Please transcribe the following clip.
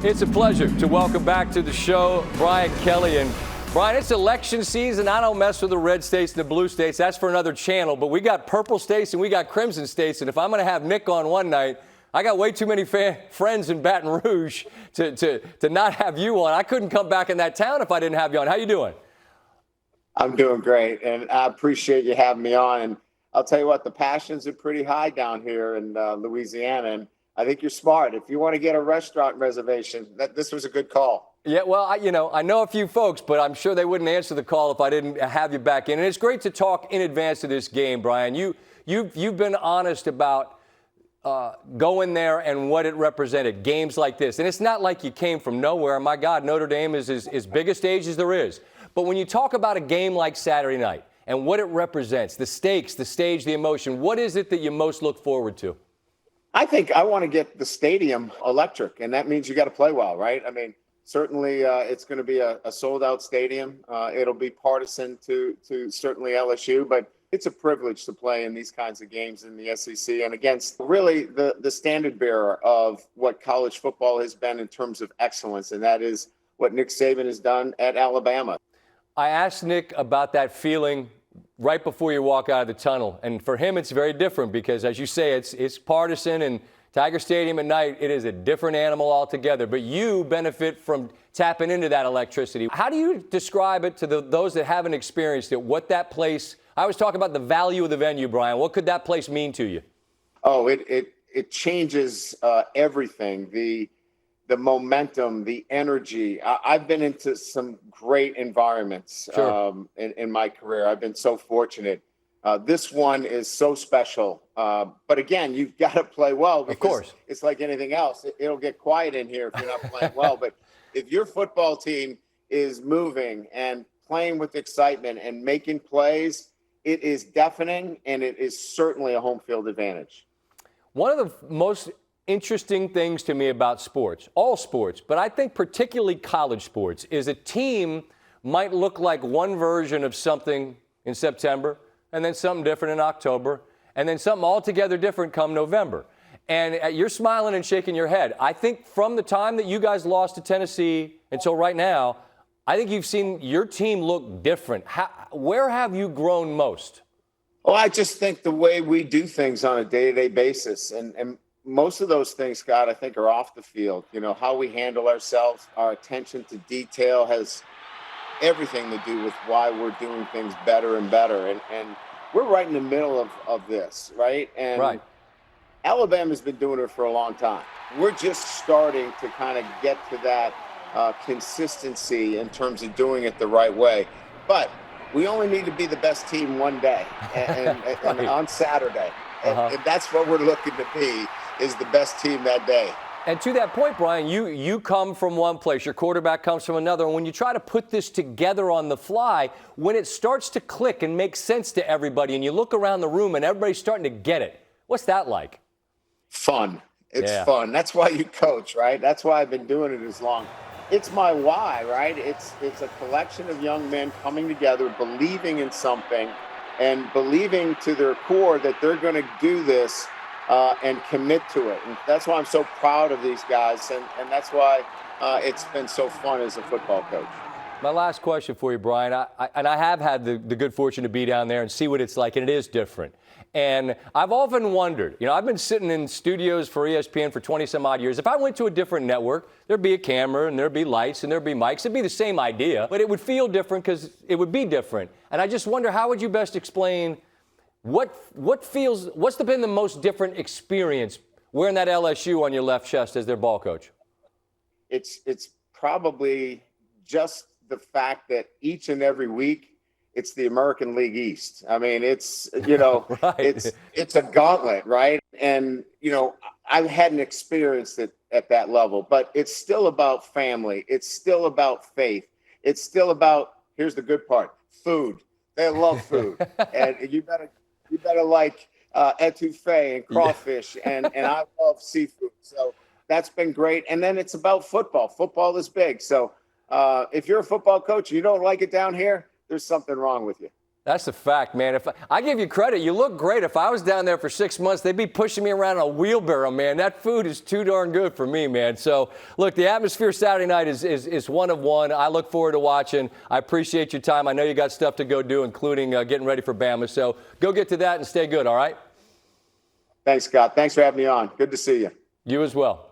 It's a pleasure to welcome back to the show Brian Kelly. And Brian, it's election season. I don't mess with the red states and the blue states. That's for another channel. But we got purple states and we got crimson states. And if I'm going to have Nick on one night, I got way too many friends in Baton Rouge to not have you on. I couldn't come back in that town if I didn't have you on. How you doing? I'm doing great, and I appreciate you having me on. And I'll tell you what, the passions are pretty high down here in Louisiana, and I think you're smart. If you want to get a restaurant reservation, this was a good call. Yeah, well, I know a few folks, but I'm sure they wouldn't answer the call if I didn't have you back in. And it's great to talk in advance of this game, Brian. You've been honest about going there and what it represented, games like this. And it's not like you came from nowhere. My God, Notre Dame is as big a stage as there is. But when you talk about a game like Saturday night and what it represents, the stakes, the stage, the emotion, what is it that you most look forward to? I think I want to get the stadium electric, and that means you got to play well, right? I mean, certainly it's going to be a sold-out stadium. It'll be partisan to certainly LSU, but it's a privilege to play in these kinds of games in the SEC and against really the standard bearer of what college football has been in terms of excellence, and that is what Nick Saban has done at Alabama. I asked Nick about that feeling right before you walk out of the tunnel. And for him, it's very different because, as you say, it's partisan, and Tiger Stadium at night, it is a different animal altogether. But you benefit from tapping into that electricity. How do you describe it to those that haven't experienced it, what that place – I was talking about the value of the venue, Brian. What could that place mean to you? Oh, it changes everything. The momentum, the energy. I've been into some great environments in my career. I've been so fortunate. This one is so special. But again, you've got to play well. Because of course. It's like anything else. It'll get quiet in here if you're not playing well. But if your football team is moving and playing with excitement and making plays, it is deafening, and it is certainly a home field advantage. One of the most interesting things to me about sports, all sports, but I think particularly college sports, is a team might look like one version of something in September and then something different in October and then something altogether different come November. And you're smiling and shaking your head. I think from the time that you guys lost to Tennessee until right now, I think you've seen your team look different. Where have you grown most? Well, I just think the way we do things on a day-to-day basis, and most of those things, Scott, I think are off the field. You know, how we handle ourselves, our attention to detail has everything to do with why we're doing things better and better. And we're right in the middle of this, right? And right. Alabama's been doing it for a long time. We're just starting to kind of get to that consistency in terms of doing it the right way. But we only need to be the best team one day and on Saturday. And that's what we're looking to be, is the best team that day. And to that point, Brian, you come from one place, your quarterback comes from another, and when you try to put this together on the fly, when it starts to click and make sense to everybody, and you look around the room and everybody's starting to get it, what's that like? Fun. It's fun. That's why you coach, right? That's why I've been doing it as long. It's my why, right? It's a collection of young men coming together, believing in something, and believing to their core that they're going to do this and commit to it. And that's why I'm so proud of these guys, and that's why it's been so fun as a football coach. My last question for you, Brian, I have had the good fortune to be down there and see what it's like, and it is different. And I've often wondered, I've been sitting in studios for ESPN for 20-some-odd years. If I went to a different network, there'd be a camera and there'd be lights and there'd be mics. It'd be the same idea, but it would feel different because it would be different. And I just wonder, how would you best explain what's been the most different experience wearing that LSU on your left chest as their ball coach? It's probably just the fact that each and every week, it's the American League East. I mean, it's, right. it's a gauntlet, right? And, I've hadn't experienced it at that level, but it's still about family. It's still about faith. It's still about, here's the good part, food. They love food. And you better like etouffee and crawfish, and I love seafood. So that's been great. And then it's about football. Football is big. So if you're a football coach and you don't like it down here, there's something wrong with you. That's a fact, man. If I give you credit, you look great. If I was down there for 6 months, they'd be pushing me around on a wheelbarrow, man. That food is too darn good for me, man. So, look, the atmosphere Saturday night is one of one. I look forward to watching. I appreciate your time. I know you got stuff to go do, including getting ready for Bama. So go get to that and stay good, all right? Thanks, Scott. Thanks for having me on. Good to see you. You as well.